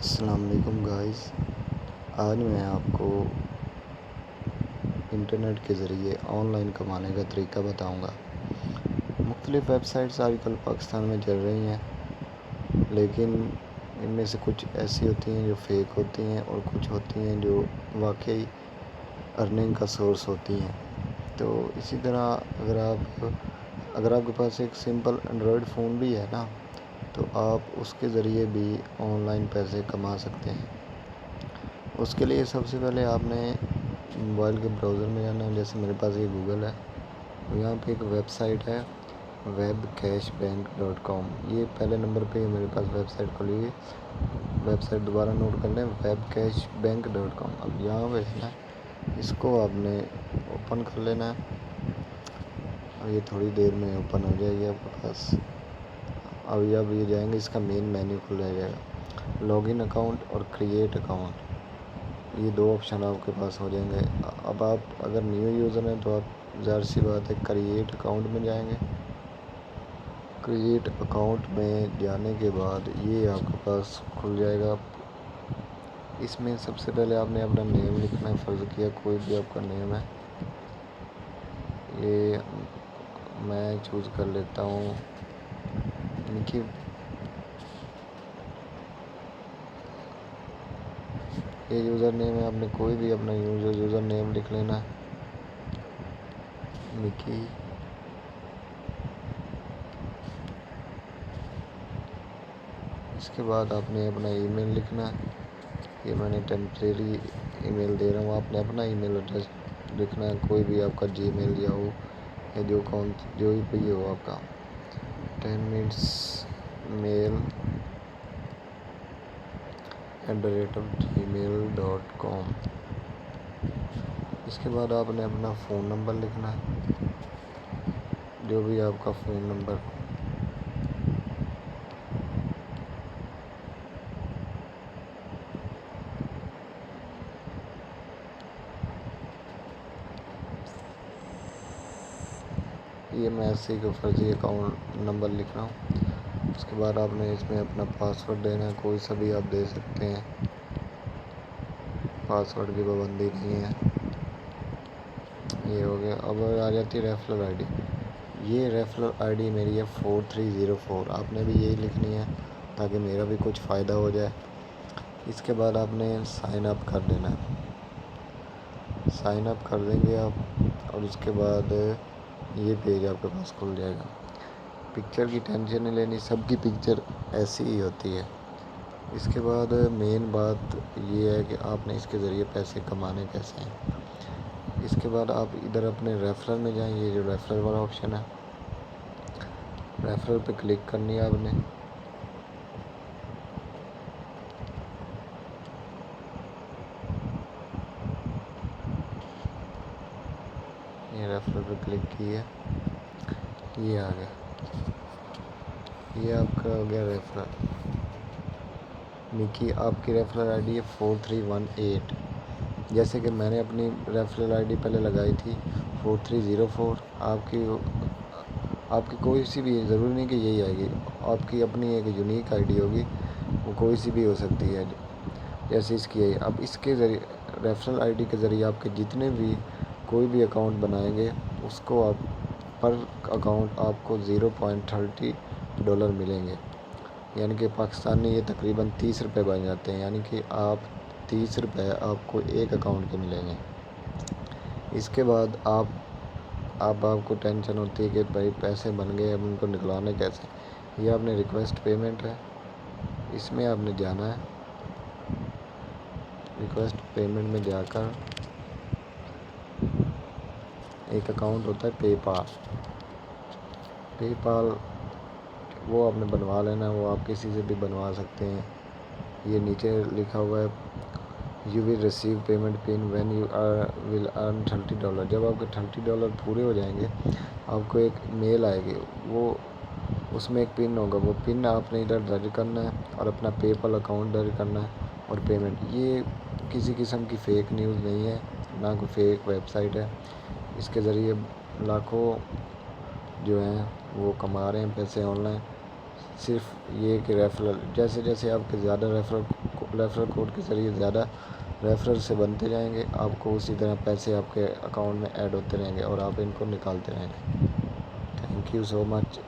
السلام علیکم گائز، آج میں آپ کو انٹرنیٹ کے ذریعے آن لائن کمانے کا طریقہ بتاؤں گا۔ مختلف ویب سائٹس آج کل پاکستان میں چل رہی ہیں، لیکن ان میں سے کچھ ایسی ہوتی ہیں جو فیک ہوتی ہیں اور کچھ ہوتی ہیں جو واقعی ارننگ کا سورس ہوتی ہیں۔ تو اسی طرح اگر آپ کے پاس ایک سمپل اینڈرائڈ فون بھی ہے نا، تو آپ اس کے ذریعے بھی آن لائن پیسے کما سکتے ہیں۔ اس کے لیے سب سے پہلے آپ نے موبائل کے براؤزر میں جانا ہے۔ جیسے میرے پاس یہ گوگل ہے، یہاں پہ ایک ویب سائٹ ہے webcashbank.com۔ یہ پہلے نمبر پہ میرے پاس ویب سائٹ کھلی ہوئی ہے۔ ویب سائٹ دوبارہ نوٹ کر لیں، webcashbank.com۔ اب یہاں پہ ہے نا، اس کو آپ نے اوپن کر لینا ہے اور یہ تھوڑی دیر میں اوپن ہو جائے گی آپ کے پاس۔ اب یہ جائیں گے، اس کا مین مینیو کھل جائے گا، لاگ ان اکاؤنٹ اور کریٹ اکاؤنٹ، یہ دو آپشن آپ کے پاس ہو جائیں گے۔ اب آپ اگر نیو یوزر ہیں تو آپ ظاہر سی بات ہے کریٹ اکاؤنٹ میں جائیں گے۔ کریٹ اکاؤنٹ میں جانے کے بعد یہ آپ کے پاس کھل جائے گا۔ اس میں سب سے پہلے آپ نے اپنا نیم لکھنا ہے، فرض کیا کوئی بھی آپ کا نیم ہے۔ یہ میں چوز کر لیتا ہوں نکی۔ یہ یوزر نیم ہے، آپ نے کوئی بھی اپنا یوزر نیم لکھ لینا ہے، نکی۔ اس کے بعد آپ نے اپنا ای میل لکھنا ہے۔ یہ میں نے ٹیمپریری ای میل دے رہا ہوں، آپ نے اپنا ای میل ایڈریس لکھنا ہے، کوئی بھی آپ کا جی میل یا ہو یا جو بھی ہو آپ کا۔ 10 minutes mail@gmail.com۔ اس کے بعد آپ نے اپنا فون نمبر لکھنا ہے، جو بھی آپ کا فون نمبر۔ یہ میں ایسے ہی فرضی اکاؤنٹ نمبر لکھ رہا ہوں۔ اس کے بعد آپ نے اس میں اپنا پاسورڈ دینا ہے، کوئی سا بھی آپ دے سکتے ہیں، پاسورڈ کی پابندی نہیں ہے۔ یہ ہو گیا۔ اب آ جاتی ہے ریفرل آئی ڈی۔ یہ ریفرل آئی ڈی میری ہے 4304، آپ نے بھی یہی لکھنی ہے تاکہ میرا بھی کچھ فائدہ ہو جائے۔ اس کے بعد آپ نے سائن اپ کر دینا ہے، سائن اپ کر دیں گے آپ، اور اس کے بعد یہ پیج آپ کے پاس کھل جائے گا۔ پکچر کی ٹینشن نہیں لینی، سب کی پکچر ایسی ہی ہوتی ہے۔ اس کے بعد مین بات یہ ہے کہ آپ نے اس کے ذریعے پیسے کمانے کیسے ہیں۔ اس کے بعد آپ ادھر اپنے ریفرل میں جائیں، یہ جو ریفرل والا آپشن ہے، ریفرل پہ کلک کرنی ہے آپ نے۔ یہ ریفرل پہ کلک کی ہے، یہ آ گیا، یہ آپ کا ہو گیا ریفرل نکی۔ آپ کی ریفرل آئی ڈی ہے 4318۔ جیسے کہ میں نے اپنی ریفرل آئی ڈی پہلے لگائی تھی 4304۔ آپ کی کوئی سی بھی، ضروری نہیں کہ یہی آئے گی، آپ کی اپنی ایک یونیک آئی ڈی ہوگی، وہ کوئی سی بھی ہو سکتی ہے جیسے اس کی ہے۔ اب اس کے ذریعے ریفرل آئی ڈی کے ذریعے آپ کے جتنے بھی کوئی بھی اکاؤنٹ بنائیں گے، اس کو آپ پر اکاؤنٹ آپ کو $0.30 ملیں گے، یعنی کہ پاکستانی یہ تقریباً 30 روپے بن جاتے ہیں، یعنی کہ آپ 30 روپے آپ کو ایک اکاؤنٹ کے ملیں گے۔ اس کے بعد آپ کو ٹینشن ہوتی ہے کہ بھائی پیسے بن گئے، اب ان کو نکلانے کیسے۔ یہ آپ نے ریکویسٹ پیمنٹ ہے، اس میں آپ نے جانا ہے۔ ریکویسٹ پیمنٹ میں جا کر ایک اکاؤنٹ ہوتا ہے پے پال، وہ آپ نے بنوا لینا ہے، وہ آپ کسی سے بھی بنوا سکتے ہیں۔ یہ نیچے لکھا ہوا ہے you will receive payment pin when you will earn $30۔ جب آپ کے $30 پورے ہو جائیں گے، آپ کو ایک میل آئے گی، وہ اس میں ایک پن ہوگا، وہ پن آپ نے ادھر درج کرنا ہے اور اپنا پے پال اکاؤنٹ درج کرنا ہے اور پیمنٹ۔ یہ کسی قسم کی فیک نیوز نہیں ہے، نہ کوئی فیک ویب سائٹ ہے۔ اس کے ذریعے لاکھوں جو ہیں وہ کما رہے ہیں پیسے آن لائن۔ صرف یہ کہ ریفرل، جیسے جیسے آپ کے زیادہ ریفرل ریفرل کوڈ کے ذریعے زیادہ ریفرل سے بنتے جائیں گے، آپ کو اسی طرح پیسے آپ کے اکاؤنٹ میں ایڈ ہوتے رہیں گے اور آپ ان کو نکالتے رہیں گے۔ Thank you so much.